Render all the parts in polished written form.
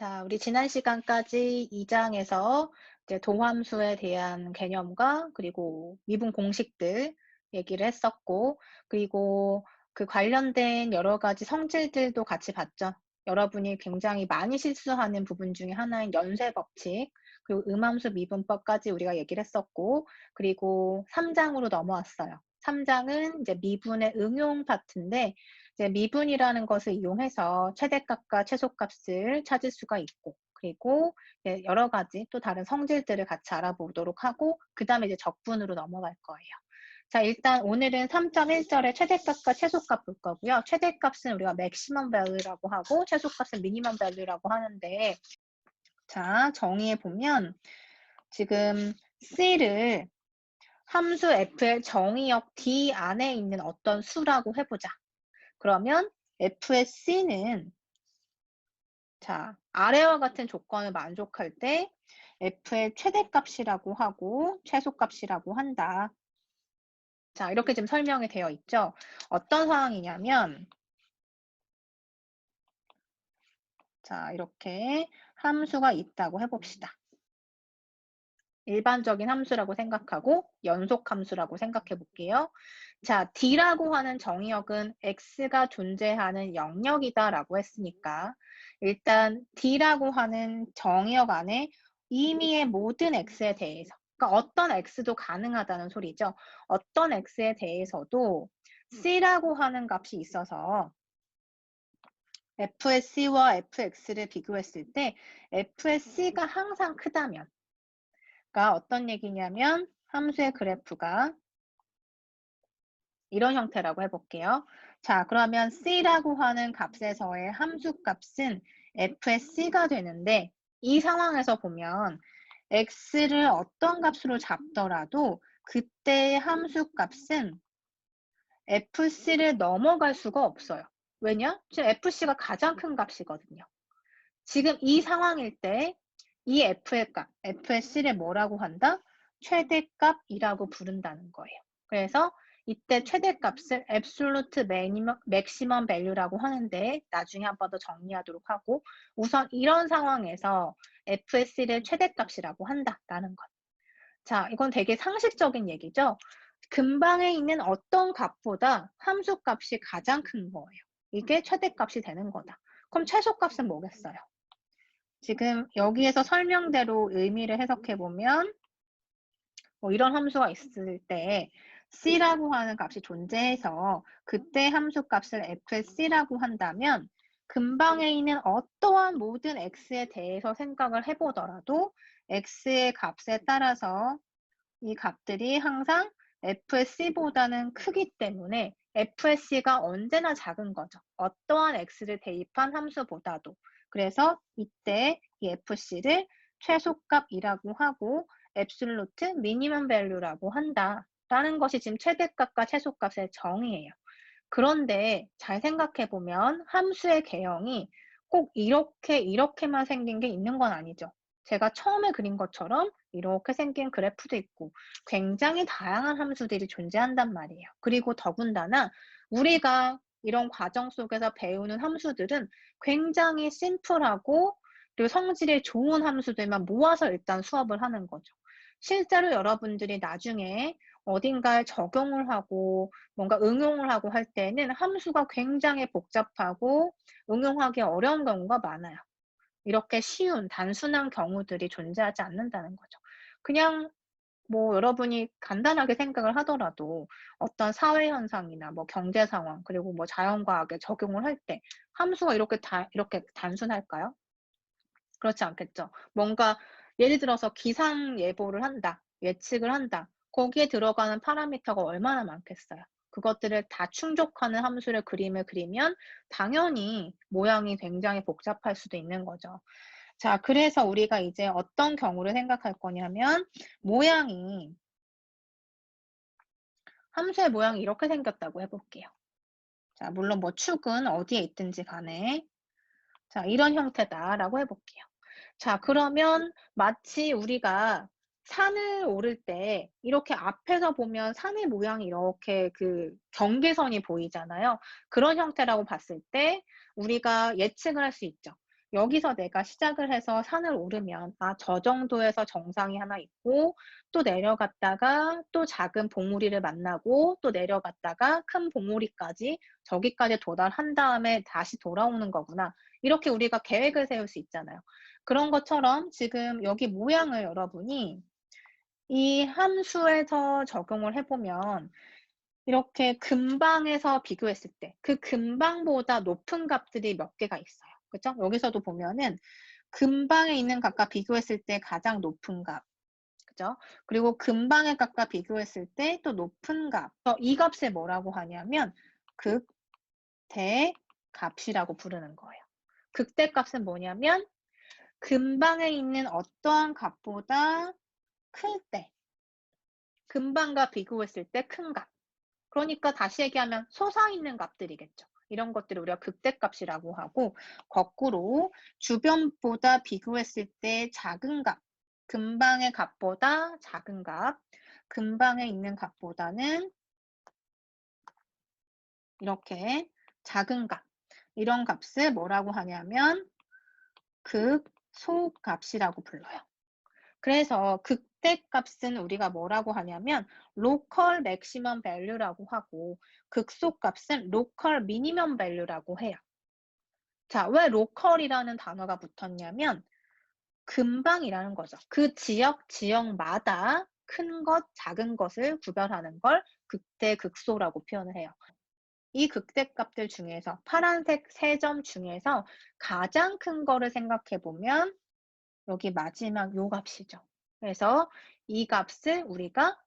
자, 우리 지난 시간까지 2장에서 이제 도함수에 대한 개념과 그리고 미분 공식들 얘기를 했었고, 그리고 그 관련된 여러 가지 성질들도 같이 봤죠. 여러분이 굉장히 많이 실수하는 부분 중에 하나인 연쇄 법칙, 그리고 음함수 미분법까지 우리가 얘기를 했었고, 그리고 3장으로 넘어왔어요. 3장은 이제 미분의 응용 파트인데, 이제 미분이라는 것을 이용해서 최대값과 최소값을 찾을 수가 있고, 그리고 여러 가지 또 다른 성질들을 같이 알아보도록 하고, 그 다음에 이제 적분으로 넘어갈 거예요. 자, 일단 오늘은 3.1절의 최대값과 최소값 볼 거고요. 최대값은 우리가 maximum value라고 하고, 최소값은 minimum value라고 하는데, 자, 정의해 보면 지금 C를 함수 f의 정의역 D 안에 있는 어떤 수라고 해보자. 그러면 f의 C는 자, 아래와 같은 조건을 만족할 때 f의 최대값이라고 하고 최소값이라고 한다. 자, 이렇게 지금 설명이 되어 있죠. 어떤 상황이냐면 자, 이렇게 함수가 있다고 해봅시다. 일반적인 함수라고 생각하고 연속 함수라고 생각해 볼게요. 자, D라고 하는 정의역은 X가 존재하는 영역이다라고 했으니까 일단 D라고 하는 정의역 안에 임의의 모든 X에 대해서 그러니까 어떤 X도 가능하다는 소리죠. 어떤 X에 대해서도 C라고 하는 값이 있어서 fSC와 fX를 비교했을 때 fSC가 항상 크다면 그러니까 어떤 얘기냐면 함수의 그래프가 이런 형태라고 해볼게요. 자, 그러면 C라고 하는 값에서의 함수 값은 fSC가 되는데 이 상황에서 보면 x를 어떤 값으로 잡더라도 그때의 함수 값은 fc를 넘어갈 수가 없어요. 왜냐? 지금 fc가 가장 큰 값이거든요. 지금 이 상황일 때 이 f의 값, fsc를 뭐라고 한다? 최대값이라고 부른다는 거예요. 그래서 이때 최대값을 absolute maximum value라고 하는데 나중에 한 번 더 정리하도록 하고 우선 이런 상황에서 fsc를 최대값이라고 한다라는 것. 자, 이건 되게 상식적인 얘기죠. 근방에 있는 어떤 값보다 함수값이 가장 큰 거예요. 이게 최대값이 되는 거다. 그럼 최소값은 뭐겠어요? 지금 여기에서 설명대로 의미를 해석해 보면 이런 함수가 있을 때 C라고 하는 값이 존재해서 그때 함수 값을 fSC라고 한다면 근방에 있는 어떠한 모든 x에 대해서 생각을 해보더라도 x의 값에 따라서 이 값들이 항상 fSC보다는 크기 때문에 fSC가 언제나 작은 거죠. 어떠한 x를 대입한 함수보다도. 그래서 이때 이 fc를 최소값이라고 하고 absolute minimum value라고 한다라는 것이 지금 최대값과 최소값의 정의예요. 그런데 잘 생각해보면 함수의 개형이 꼭 이렇게만 생긴 게 있는 건 아니죠. 제가 처음에 그린 것처럼 이렇게 생긴 그래프도 있고 굉장히 다양한 함수들이 존재한단 말이에요. 그리고 더군다나 우리가 이런 과정 속에서 배우는 함수들은 굉장히 심플하고 그리고 성질이 좋은 함수들만 모아서 일단 수업을 하는 거죠. 실제로 여러분들이 나중에 어딘가에 적용을 하고 뭔가 응용을 하고 할 때는 함수가 굉장히 복잡하고 응용하기 어려운 경우가 많아요. 이렇게 쉬운 단순한 경우들이 존재하지 않는다는 거죠. 그냥 뭐 여러분이 간단하게 생각을 하더라도 어떤 사회 현상이나 뭐 경제 상황 그리고 뭐 자연과학에 적용을 할 때 함수가 이렇게 단순할까요? 그렇지 않겠죠. 뭔가 예를 들어서 기상 예보를 한다, 예측을 한다. 거기에 들어가는 파라미터가 얼마나 많겠어요. 그것들을 다 충족하는 함수를 그림을 그리면 당연히 모양이 굉장히 복잡할 수도 있는 거죠. 자, 그래서 우리가 이제 어떤 경우를 생각할 거냐면 함수의 모양이 이렇게 생겼다고 해볼게요. 자, 물론 뭐 축은 어디에 있든지 간에 자, 이런 형태다라고 해볼게요. 자, 그러면 마치 우리가 산을 오를 때 이렇게 앞에서 보면 산의 모양이 이렇게 그 경계선이 보이잖아요. 그런 형태라고 봤을 때 우리가 예측을 할 수 있죠. 여기서 내가 시작을 해서 산을 오르면 저 정도에서 정상이 하나 있고 또 내려갔다가 또 작은 봉우리를 만나고 또 내려갔다가 큰 봉우리까지 저기까지 도달한 다음에 다시 돌아오는 거구나. 이렇게 우리가 계획을 세울 수 있잖아요. 그런 것처럼 지금 여기 모양을 여러분이 이 함수에서 적용을 해 보면 이렇게 근방에서 비교했을 때 그 근방보다 높은 값들이 몇 개가 있어요. 그죠? 여기서도 보면은 근방에 있는 값과 비교했을 때 가장 높은 값. 그죠? 그리고 근방의 값과 비교했을 때 또 높은 값. 이 값을 뭐라고 하냐면 극대값이라고 부르는 거예요. 극대값은 뭐냐면 근방에 있는 어떠한 값보다 클 때, 근방과 비교했을 때 큰 값. 그러니까 다시 얘기하면 솟아있는 값들이겠죠. 이런 것들을 우리가 극대값이라고 하고, 거꾸로 주변보다 비교했을 때 작은 값, 근방의 값보다 작은 값, 근방에 있는 값보다는 이렇게 작은 값, 이런 값을 뭐라고 하냐면 극소값이라고 불러요. 그래서 극대값은 우리가 뭐라고 하냐면 local maximum value라고 하고 극소값은 local minimum value라고 해요. 자, 왜 local이라는 단어가 붙었냐면 근방이라는 거죠. 그 지역마다 큰 것, 작은 것을 구별하는 걸 극대, 극소라고 표현을 해요. 이 극대값들 중에서 파란색 3점 중에서 가장 큰 거를 생각해 보면 여기 마지막 요 값이죠. 그래서 이 값을 우리가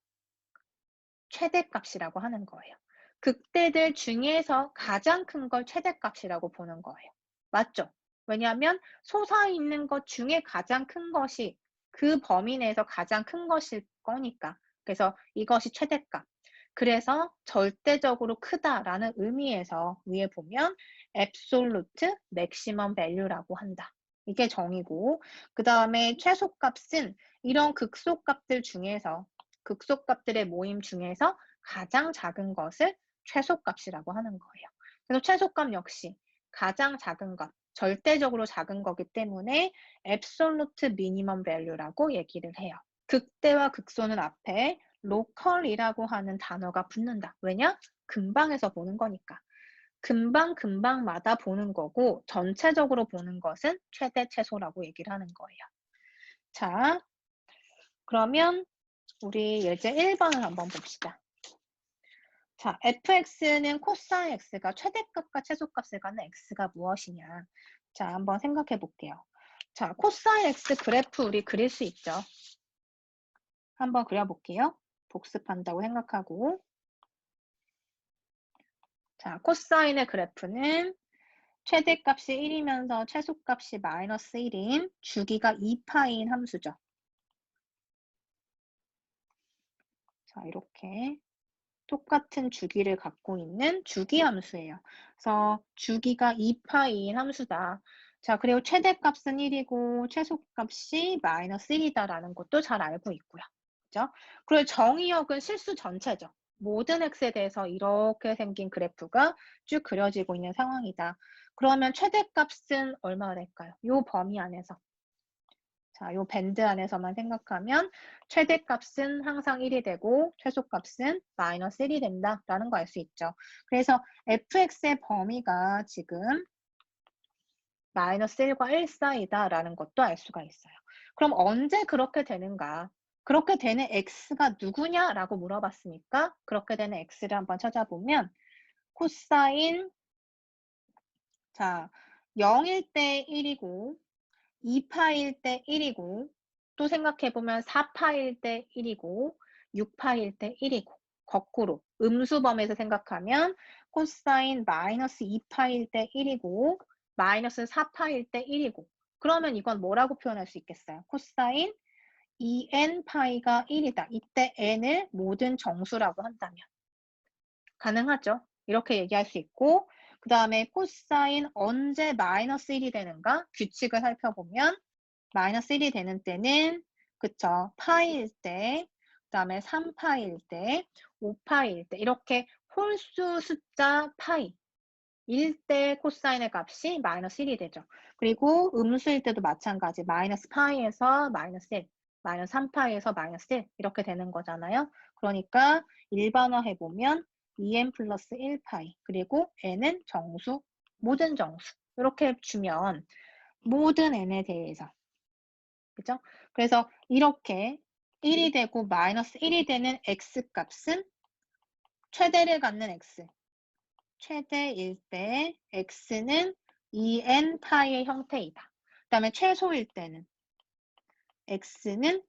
최대값이라고 하는 거예요. 극대들 중에서 가장 큰 걸 최대값이라고 보는 거예요. 맞죠? 왜냐하면 솟아있는 것 중에 가장 큰 것이 그 범위 내에서 가장 큰 것일 거니까. 그래서 이것이 최대값. 그래서 절대적으로 크다라는 의미에서 위에 보면 absolute maximum value라고 한다. 이게 정의고, 그 다음에 최소값은 이런 극소값들 중에서 극소값들의 모임 중에서 가장 작은 것을 최소값이라고 하는 거예요. 그래서 최소값 역시 가장 작은 것, 절대적으로 작은 거기 때문에 absolute minimum value라고 얘기를 해요. 극대와 극소는 앞에 local이라고 하는 단어가 붙는다. 왜냐? 근방에서 보는 거니까. 근방마다 보는 거고 전체적으로 보는 것은 최대 최소라고 얘기를 하는 거예요. 자, 그러면 우리 예제 1번을 한번 봅시다. 자, fx는 코사인 x가 최대값과 최소값을 갖는 x가 무엇이냐. 자, 한번 생각해 볼게요. 자, 코사인 x 그래프 우리 그릴 수 있죠. 한번 그려볼게요. 복습한다고 생각하고. 자, 코사인의 그래프는 최대값이 1이면서 최소값이 마이너스 1인 주기가 2파인 함수죠. 자, 이렇게 똑같은 주기를 갖고 있는 주기 함수예요. 그래서 주기가 2파인 함수다. 자, 그리고 최대값은 1이고 최소값이 마이너스 1이다라는 것도 잘 알고 있고요. 그죠? 그리고 정의역은 실수 전체죠. 모든 x에 대해서 이렇게 생긴 그래프가 쭉 그려지고 있는 상황이다. 그러면 최대값은 얼마가 될까요? 이 범위 안에서. 자, 요 밴드 안에서만 생각하면 최대값은 항상 1이 되고 최소값은 마이너스 1이 된다라는 거 알 수 있죠. 그래서 fx의 범위가 지금 마이너스 1과 1 사이다라는 것도 알 수가 있어요. 그럼 언제 그렇게 되는가? 그렇게 되는 x가 누구냐라고 물어봤으니까 그렇게 되는 x를 한번 찾아보면 코사인 자 0일 때 1이고 2파일 때 1이고 또 생각해보면 4파일 때 1이고 6파일 때 1이고 거꾸로 음수범에서 생각하면 코사인 마이너스 2파일 때 1이고 마이너스 4파일 때 1이고 그러면 이건 뭐라고 표현할 수 있겠어요? 코사인 2n 파이가 1이다. 이때 n을 모든 정수라고 한다면 가능하죠. 이렇게 얘기할 수 있고 그 다음에 코사인 언제 마이너스 1이 되는가? 규칙을 살펴보면 마이너스 1이 되는 때는 그쵸 파일 때, 그 다음에 3파일 때, 5파일 때 이렇게 홀수 숫자 파이 일 때 코사인의 값이 마이너스 1이 되죠. 그리고 음수일 때도 마찬가지. 마이너스 파이에서 마이너스 1, 마이너스 3파이에서 마이너스 1 이렇게 되는 거잖아요. 그러니까 일반화해보면 2n 플러스 1파이 그리고 n은 정수, 모든 정수 이렇게 주면 모든 n에 대해서 그죠? 그래서 이렇게 1이 되고 마이너스 1이 되는 x값은 최대를 갖는 x 최대일 때 x는 2n 파이의 형태이다. 그 다음에 최소일 때는 x는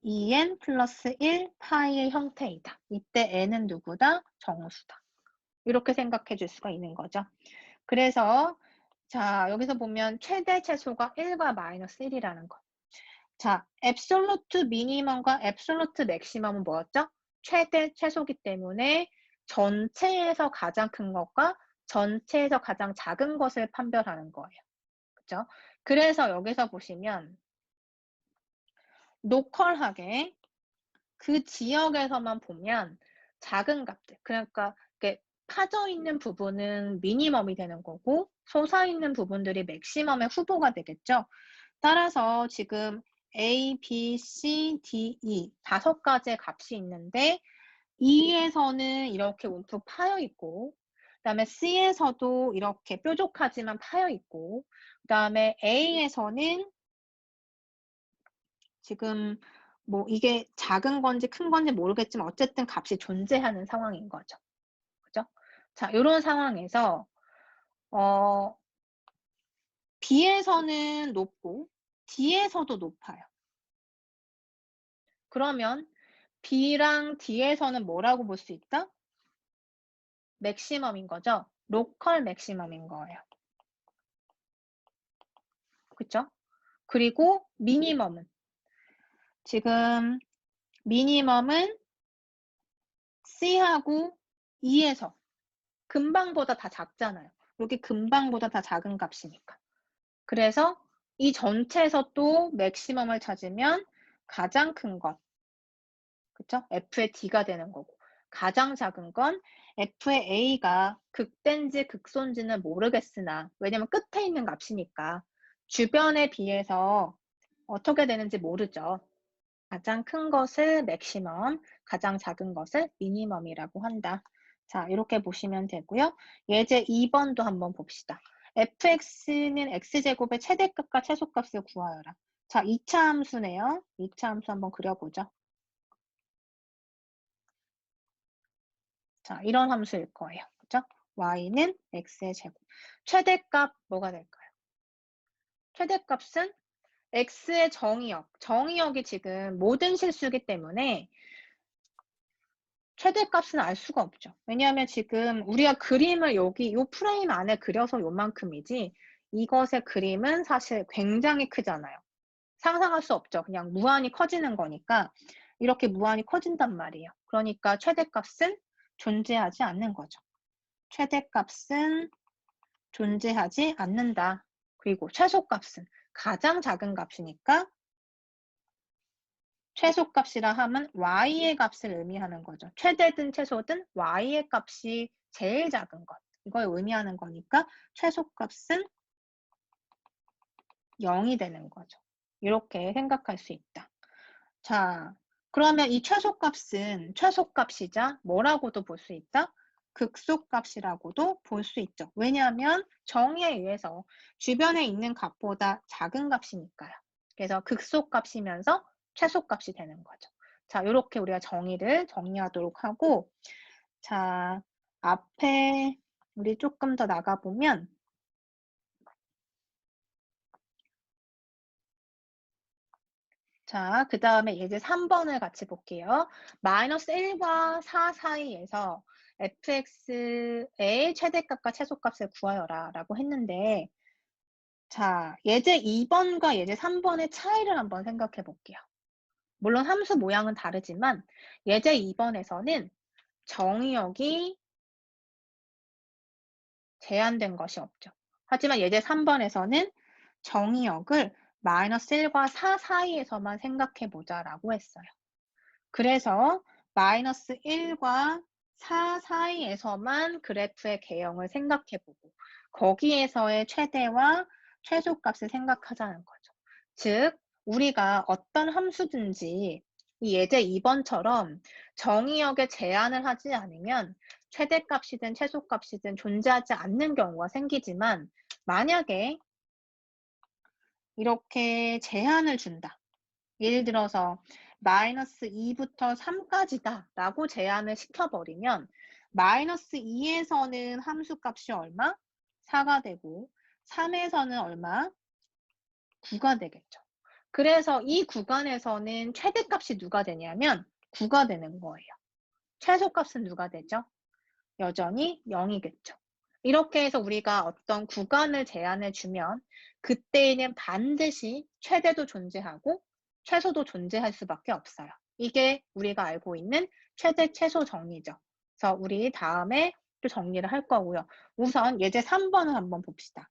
2n 플러스 1 파이의 형태이다. 이때 n은 누구다? 정수다. 이렇게 생각해 줄 수가 있는 거죠. 그래서 자 여기서 보면 최대 최소가 1과 마이너스 1이라는 거. 자, 앱솔루트 미니멈과 앱솔루트 맥시멈은 뭐였죠? 최대 최소기 때문에 전체에서 가장 큰 것과 전체에서 가장 작은 것을 판별하는 거예요. 그죠? 그래서 여기서 보시면 로컬하게 그 지역에서만 보면 작은 값들, 그러니까 이렇게 파져 있는 부분은 미니멈이 되는 거고 솟아 있는 부분들이 맥시멈의 후보가 되겠죠. 따라서 지금 A, B, C, D, E 5가지의 값이 있는데 E에서는 이렇게 움푹 파여 있고 그다음에 C에서도 이렇게 뾰족하지만 파여 있고 그다음에 A에서는 지금 뭐 이게 작은 건지 큰 건지 모르겠지만 어쨌든 값이 존재하는 상황인 거죠. 그죠? 자, 요런 상황에서 B에서는 높고 D에서도 높아요. 그러면 B랑 D에서는 뭐라고 볼 수 있다? 맥시멈인 거죠. 로컬 맥시멈인 거예요. 그쵸? 그리고 미니멈은 지금 미니멈은 C하고 E에서 근방보다 다 작잖아요. 여기 근방보다 다 작은 값이니까. 그래서 이 전체에서 또 맥시멈을 찾으면 가장 큰 것, 그쵸? F의 D가 되는 거고 가장 작은 건 F의 A가 극대인지 극소인지는 모르겠으나 왜냐면 끝에 있는 값이니까 주변에 비해서 어떻게 되는지 모르죠. 가장 큰 것을 맥시멈, 가장 작은 것을 미니멈이라고 한다. 자, 이렇게 보시면 되고요. 예제 2번도 한번 봅시다. fx는 x제곱의 최대값과 최소값을 구하여라. 자, 2차 함수네요. 2차 함수 한번 그려보죠. 자, 이런 함수일 거예요. 그죠? y는 x의 제곱. 최대값 뭐가 될까요? 최대값은 x의 정의역. 정의역이 지금 모든 실수이기 때문에 최대값은 알 수가 없죠. 왜냐하면 지금 우리가 그림을 여기 이 프레임 안에 그려서 요만큼이지 이것의 그림은 사실 굉장히 크잖아요. 상상할 수 없죠. 그냥 무한히 커지는 거니까 이렇게 무한히 커진단 말이에요. 그러니까 최대값은 존재하지 않는 거죠. 최대값은 존재하지 않는다. 그리고 최소값은 가장 작은 값이니까 최소값이라 함은 y의 값을 의미하는 거죠. 최대든 최소든 y의 값이 제일 작은 것. 이걸 의미하는 거니까 최소값은 0이 되는 거죠. 이렇게 생각할 수 있다. 자, 그러면 이 최소값은 최소값이자 뭐라고도 볼 수 있다? 극소값이라고도 볼 수 있죠. 왜냐하면 정의에 의해서 주변에 있는 값보다 작은 값이니까요. 그래서 극소값이면서 최소값이 되는 거죠. 자, 이렇게 우리가 정의를 정리하도록 하고 자, 앞에 우리 조금 더 나가보면 자, 그 다음에 예제 3번을 같이 볼게요. 마이너스 1과 4 사이에서 fx의 최대값과 최소값을 구하여라 라고 했는데 자, 예제 2번과 예제 3번의 차이를 한번 생각해 볼게요. 물론 함수 모양은 다르지만 예제 2번에서는 정의역이 제한된 것이 없죠. 하지만 예제 3번에서는 정의역을 마이너스 1과 4 사이에서만 생각해 보자라고 했어요. 그래서 마이너스 1과 4 사이에서만 그래프의 개형을 생각해보고 거기에서의 최대와 최소값을 생각하자는 거죠. 즉 우리가 어떤 함수든지 이 예제 2번처럼 정의역에 제한을 하지 않으면 최대값이든 최소값이든 존재하지 않는 경우가 생기지만 만약에 이렇게 제한을 준다. 예를 들어서 -2부터 3까지다 라고 제한을 시켜버리면 -2에서는 함수값이 얼마? 4가 되고 3에서는 얼마? 9가 되겠죠. 그래서 이 구간에서는 최대값이 누가 되냐면 9가 되는 거예요. 최소값은 누가 되죠? 여전히 0이겠죠. 이렇게 해서 우리가 어떤 구간을 제한해 주면 그때에는 반드시 최대도 존재하고 최소도 존재할 수밖에 없어요. 이게 우리가 알고 있는 최대 최소 정리죠. 그래서 우리 다음에 또 정리를 할 거고요. 우선 예제 3번을 한번 봅시다.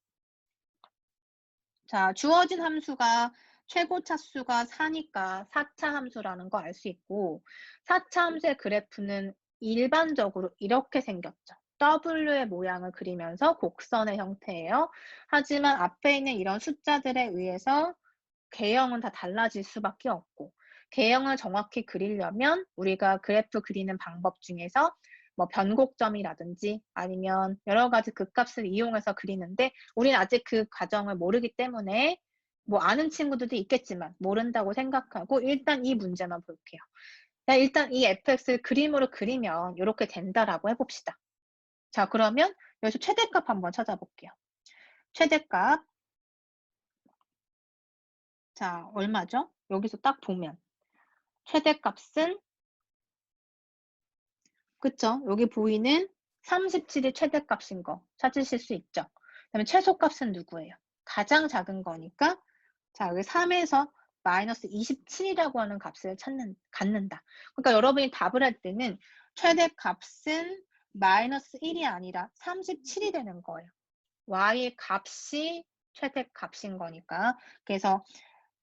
자, 주어진 함수가 최고 차수가 4니까 4차 함수라는 거 알 수 있고 4차 함수의 그래프는 일반적으로 이렇게 생겼죠. W의 모양을 그리면서 곡선의 형태예요. 하지만 앞에 있는 이런 숫자들에 의해서 개형은 다 달라질 수밖에 없고 개형을 정확히 그리려면 우리가 그래프 그리는 방법 중에서 뭐 변곡점이라든지 아니면 여러 가지 극값을 이용해서 그리는데 우리는 아직 그 과정을 모르기 때문에 뭐 아는 친구들도 있겠지만 모른다고 생각하고 일단 이 문제만 볼게요. 일단 이 fx를 그림으로 그리면 이렇게 된다라고 해봅시다. 자, 그러면 여기서 최대값 한번 찾아볼게요. 최대값. 자, 얼마죠? 여기서 딱 보면 최대값은 그쵸? 여기 보이는 37이 최대값인 거 찾으실 수 있죠? 그다음에 최소값은 누구예요? 가장 작은 거니까 자, 여기 3에서 -27이라고 하는 값을 갖는다. 그러니까 여러분이 답을 할 때는 최대값은 -1이 아니라 37이 되는 거예요. y의 값이 최대값인 거니까. 그래서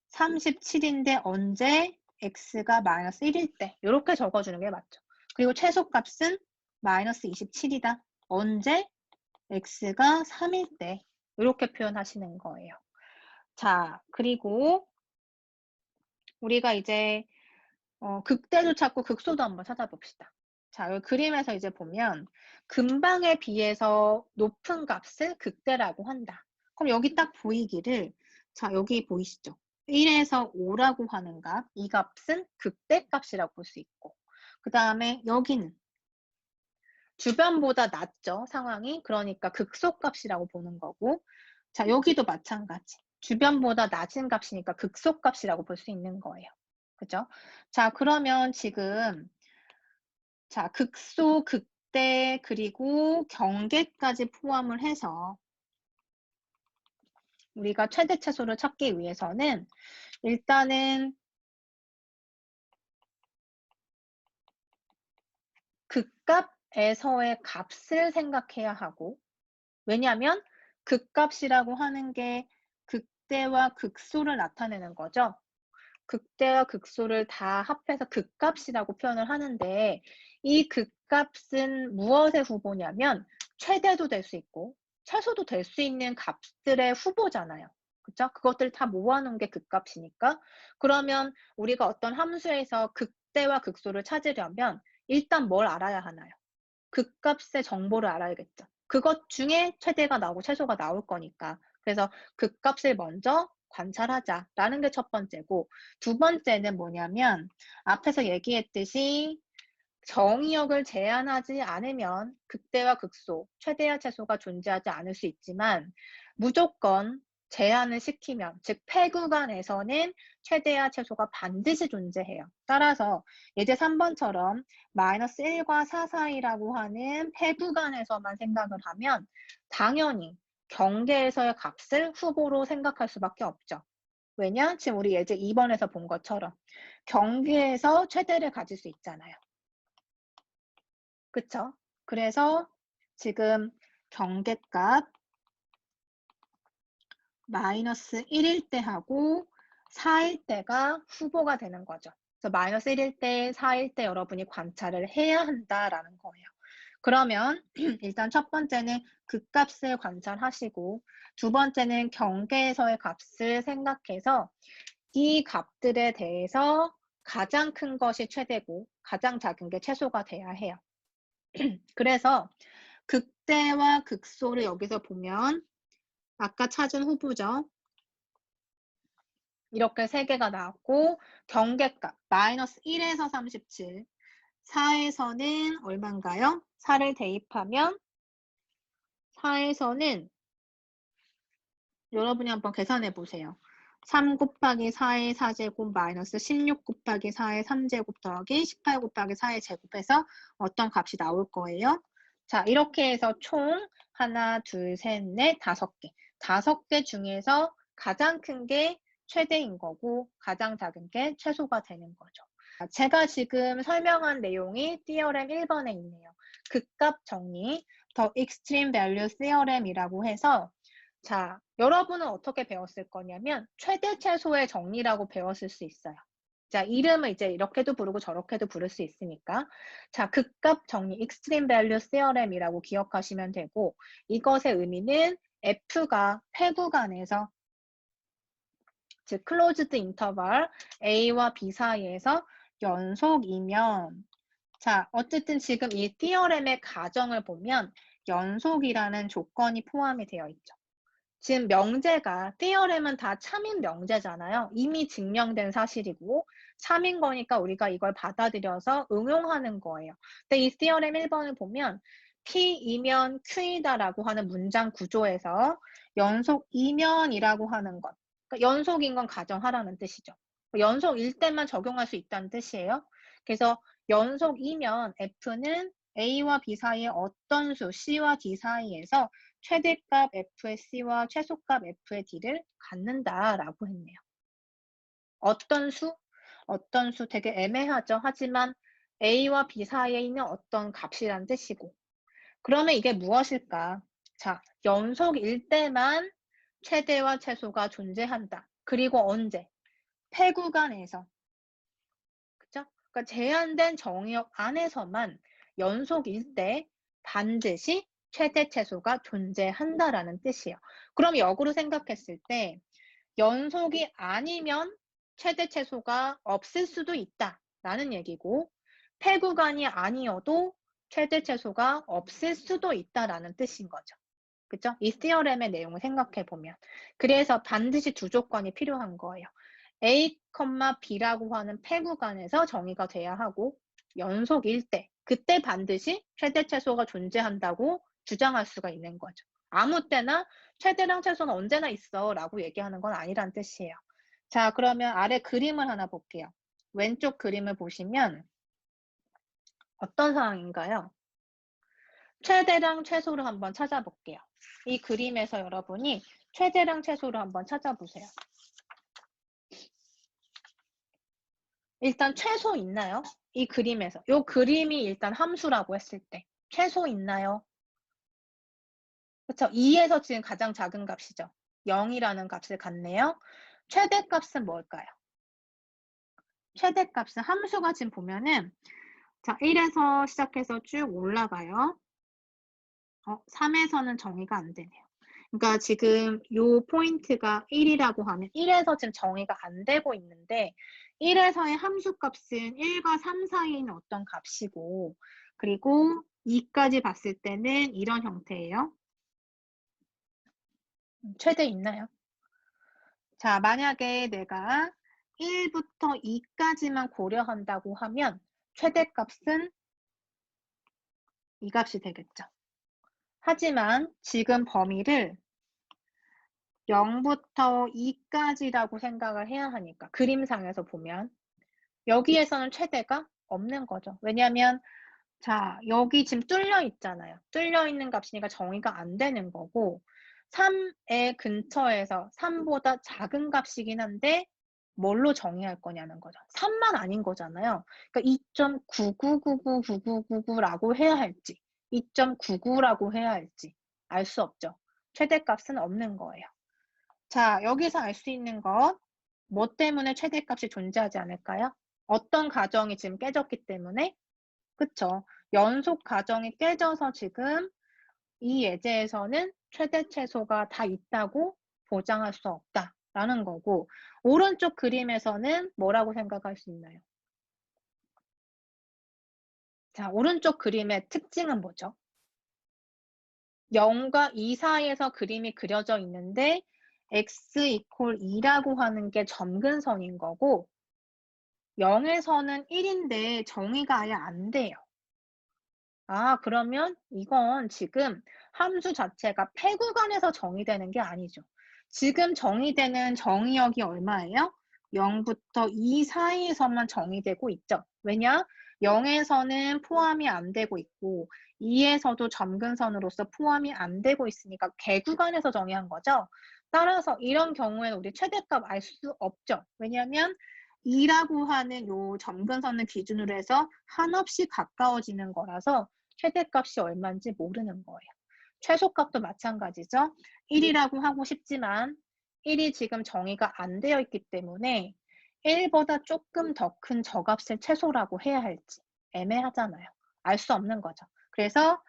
37인데 언제 x가 -1일 때 이렇게 적어주는 게 맞죠. 그리고 최소값은 -27이다. 언제 x가 3일 때 이렇게 표현하시는 거예요. 자, 그리고 우리가 이제 극대도 찾고 극소도 한번 찾아봅시다. 자, 여기 그림에서 이제 보면 근방에 비해서 높은 값을 극대라고 한다. 그럼 여기 딱 보이기를 자, 여기 보이시죠? 1에서 5라고 하는 값, 이 값은 극대값이라고 볼 수 있고 그 다음에 여기는 주변보다 낮죠, 상황이. 그러니까 극소값이라고 보는 거고 자, 여기도 마찬가지. 주변보다 낮은 값이니까 극소값이라고 볼 수 있는 거예요. 그죠? 자, 그러면 지금 자, 극소, 극대, 그리고 경계까지 포함을 해서 우리가 최대 최소를 찾기 위해서는 일단은 극값에서의 값을 생각해야 하고 왜냐하면 극값이라고 하는 게 극대와 극소를 나타내는 거죠. 극대와 극소를 다 합해서 극값이라고 표현을 하는데 이 극값은 무엇의 후보냐면 최대도 될 수 있고 최소도 될 수 있는 값들의 후보잖아요. 그쵸? 그것들 다 모아놓은 게 극값이니까 그러면 우리가 어떤 함수에서 극대와 극소를 찾으려면 일단 뭘 알아야 하나요? 극값의 정보를 알아야겠죠. 그것 중에 최대가 나오고 최소가 나올 거니까. 그래서 극값을 먼저 관찰하자라는 게 첫 번째고 두 번째는 뭐냐면 앞에서 얘기했듯이 정의역을 제한하지 않으면 극대와 극소, 최대와 최소가 존재하지 않을 수 있지만 무조건 제한을 시키면 즉 폐구간에서는 최대와 최소가 반드시 존재해요. 따라서 예제 3번처럼 -1과 4 사이라고 하는 폐구간에서만 생각을 하면 당연히 경계에서의 값을 후보로 생각할 수밖에 없죠. 왜냐? 지금 우리 예제 2번에서 본 것처럼 경계에서 최대를 가질 수 있잖아요. 그쵸? 그래서 지금 경계값 -1일 때 하고 4일 때가 후보가 되는 거죠. 그래서 -1일 때, 4일 때 여러분이 관찰을 해야 한다라는 거예요. 그러면 일단 첫 번째는 극값을 관찰하시고 두 번째는 경계에서의 값을 생각해서 이 값들에 대해서 가장 큰 것이 최대고 가장 작은 게 최소가 돼야 해요. 그래서 극대와 극소를 여기서 보면 아까 찾은 후보죠. 이렇게 세 개가 나왔고 경계값 마이너스 1에서 37 4에서는 얼마인가요? 4를 대입하면 4에서는 여러분이 한번 계산해 보세요. 3 곱하기 4의 4제곱 마이너스 16 곱하기 4의 3제곱 더하기 18 곱하기 4의 제곱해서 어떤 값이 나올 거예요? 자, 이렇게 해서 총 하나, 둘, 셋, 넷, 5개. 5개 중에서 가장 큰 게 최대인 거고 가장 작은 게 최소가 되는 거죠. 제가 지금 설명한 내용이 Theorem 1번에 있네요. 극값 정리, The Extreme Value Theorem이라고 해서 자, 여러분은 어떻게 배웠을 거냐면 최대 최소의 정리라고 배웠을 수 있어요. 자, 이름을 이제 이렇게도 부르고 저렇게도 부를 수 있으니까 자, 극값 정리 Extreme Value Theorem이라고 기억하시면 되고 이것의 의미는 F가 폐구간에서 즉 closed interval A와 B 사이에서 연속이면 자, 어쨌든 지금 이 티어렘의 가정을 보면 연속이라는 조건이 포함이 되어 있죠. 지금 명제가 티어렘은 다 참인 명제잖아요. 이미 증명된 사실이고 참인 거니까 우리가 이걸 받아들여서 응용하는 거예요. 근데 이 티어렘 1번을 보면 P이면 Q이다라고 하는 문장 구조에서 연속이면이라고 하는 것. 그러니까 연속인 건 가정하라는 뜻이죠. 연속일 때만 적용할 수 있다는 뜻이에요. 그래서 연속이면 F는 A와 B 사이의 어떤 수 C와 D 사이에서 최대값 F의 C와 최소값 F의 D를 갖는다라고 했네요. 어떤 수? 어떤 수 되게 애매하죠. 하지만 A와 B 사이에 있는 어떤 값이란 뜻이고. 그러면 이게 무엇일까? 자, 연속일 때만 최대와 최소가 존재한다. 그리고 언제? 폐구간에서. 그죠? 그러니까 제한된 정의역 안에서만 연속일 때 반드시 최대 최소가 존재한다라는 뜻이에요. 그럼 역으로 생각했을 때 연속이 아니면 최대 최소가 없을 수도 있다라는 얘기고 폐구간이 아니어도 최대 최소가 없을 수도 있다라는 뜻인 거죠. 그죠? 이 티어렘의 내용을 생각해 보면 그래서 반드시 두 조건이 필요한 거예요. A, B라고 하는 폐구간에서 정의가 돼야 하고 연속일 때 그때 반드시 최대 최소가 존재한다고 주장할 수가 있는 거죠. 아무 때나 최대랑 최소는 언제나 있어 라고 얘기하는 건 아니란 뜻이에요. 자, 그러면 아래 그림을 하나 볼게요. 왼쪽 그림을 보시면 어떤 상황인가요? 최대랑 최소를 한번 찾아볼게요. 이 그림에서 여러분이 최대랑 최소를 한번 찾아보세요. 일단 최소 있나요? 이 그림에서. 이 그림이 일단 함수라고 했을 때 최소 있나요? 그렇죠. 2에서 지금 가장 작은 값이죠. 0이라는 값을 갖네요. 최대값은 뭘까요? 최대값은 함수가 지금 보면은 자 1에서 시작해서 쭉 올라가요. 3에서는 정의가 안 되네요. 그러니까 지금 요 포인트가 1이라고 하면 1에서 지금 정의가 안 되고 있는데 1에서의 함수값은 1과 3 사이에 있는 어떤 값이고 그리고 2까지 봤을 때는 이런 형태예요. 최대 있나요? 자, 만약에 내가 1부터 2까지만 고려한다고 하면 최대값은 이 값이 되겠죠. 하지만 지금 범위를 0부터 2까지라고 생각을 해야 하니까 그림상에서 보면 여기에서는 최대가 없는 거죠. 왜냐하면 자 여기 지금 뚫려 있잖아요. 뚫려 있는 값이니까 정의가 안 되는 거고 3의 근처에서 3보다 작은 값이긴 한데 뭘로 정의할 거냐는 거죠. 3만 아닌 거잖아요. 그러니까 2.9999999라고 해야 할지 2.99라고 해야 할지 알 수 없죠. 최대값은 없는 거예요. 자, 여기서 알 수 있는 것, 뭐 때문에 최대값이 존재하지 않을까요? 어떤 가정이 지금 깨졌기 때문에? 그쵸? 연속 가정이 깨져서 지금 이 예제에서는 최대 최소가 다 있다고 보장할 수 없다라는 거고, 오른쪽 그림에서는 뭐라고 생각할 수 있나요? 자, 오른쪽 그림의 특징은 뭐죠? 0과 2 사이에서 그림이 그려져 있는데 x 이퀄 2라고 하는 게 점근선인 거고, 0에서는 1인데 정의가 아예 안 돼요. 아, 그러면 이건 지금 함수 자체가 폐 구간에서 정의되는 게 아니죠. 지금 정의되는 정의역이 얼마예요? 0부터 2 사이에서만 정의되고 있죠. 왜냐? 0에서는 포함이 안 되고 있고 2에서도 점근선으로서 포함이 안 되고 있으니까 개구간에서 정의한 거죠. 따라서 이런 경우에는 우리 최대값 알 수 없죠. 왜냐하면 2라고 하는 요 점근선을 기준으로 해서 한없이 가까워지는 거라서 최대값이 얼마인지 모르는 거예요. 최소값도 마찬가지죠. 1이라고 하고 싶지만 1이 지금 정의가 안 되어 있기 때문에 1보다 조금 더 큰 저값을 최소라고 해야 할지 애매하잖아요. 알 수 없는 거죠. 그래서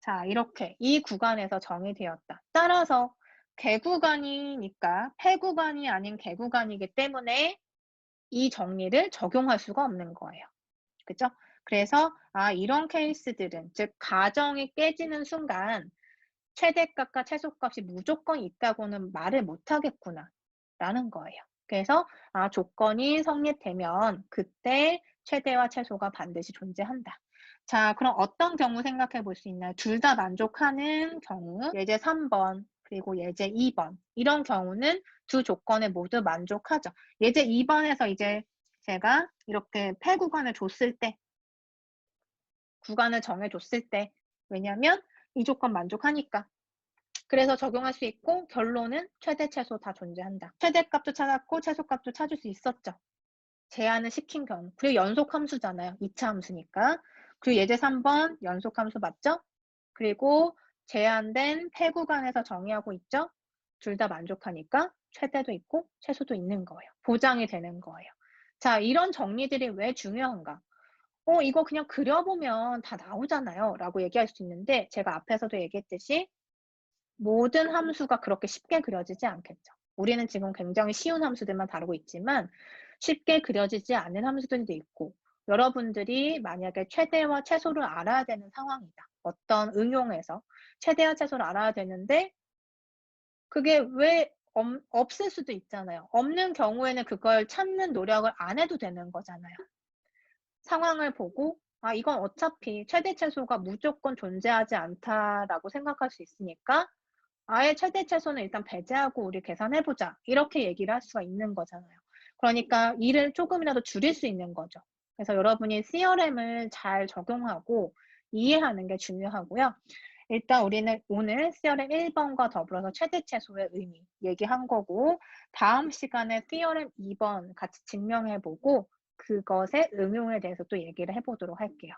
자, 이렇게 이 구간에서 정의되었다. 따라서 개구간이니까 폐구간이 아닌 개구간이기 때문에 이 정리를 적용할 수가 없는 거예요. 그죠? 그래서 이런 케이스들은 즉 가정이 깨지는 순간 최대값과 최소값이 무조건 있다고는 말을 못 하겠구나 라는 거예요. 그래서 조건이 성립되면 그때 최대와 최소가 반드시 존재한다. 자, 그럼 어떤 경우 생각해 볼 수 있나요? 둘 다 만족하는 경우, 예제 3번 그리고 예제 2번 이런 경우는 두 조건에 모두 만족하죠. 예제 2번에서 이제 제가 이렇게 폐 구간을 줬을 때, 구간을 정해줬을 때, 왜냐면 이 조건 만족하니까. 그래서 적용할 수 있고 결론은 최대 최소 다 존재한다. 최대값도 찾았고 최소값도 찾을 수 있었죠. 제한을 시킨 경우. 그리고 연속 함수잖아요. 2차 함수니까. 그리고 예제 3번 연속 함수 맞죠? 그리고 제한된 폐 구간에서 정의하고 있죠. 둘 다 만족하니까 최대도 있고 최소도 있는 거예요. 보장이 되는 거예요. 자, 이런 정리들이 왜 중요한가? 이거 그냥 그려보면 다 나오잖아요. 라고 얘기할 수 있는데 제가 앞에서도 얘기했듯이 모든 함수가 그렇게 쉽게 그려지지 않겠죠. 우리는 지금 굉장히 쉬운 함수들만 다루고 있지만 쉽게 그려지지 않는 함수들도 있고 여러분들이 만약에 최대와 최소를 알아야 되는 상황이다. 어떤 응용에서 최대와 최소를 알아야 되는데 그게 왜 없을 수도 있잖아요. 없는 경우에는 그걸 찾는 노력을 안 해도 되는 거잖아요. 상황을 보고 이건 어차피 최대 최소가 무조건 존재하지 않다라고 생각할 수 있으니까 아예 최대 최소는 일단 배제하고 우리 계산해보자. 이렇게 얘기를 할 수가 있는 거잖아요. 그러니까 일을 조금이라도 줄일 수 있는 거죠. 그래서 여러분이 CRM을 잘 적용하고 이해하는 게 중요하고요. 일단 우리는 오늘 CRM 1번과 더불어서 최대 최소의 의미 얘기한 거고 다음 시간에 CRM 2번 같이 증명해보고 그것의 응용에 대해서 또 얘기를 해보도록 할게요.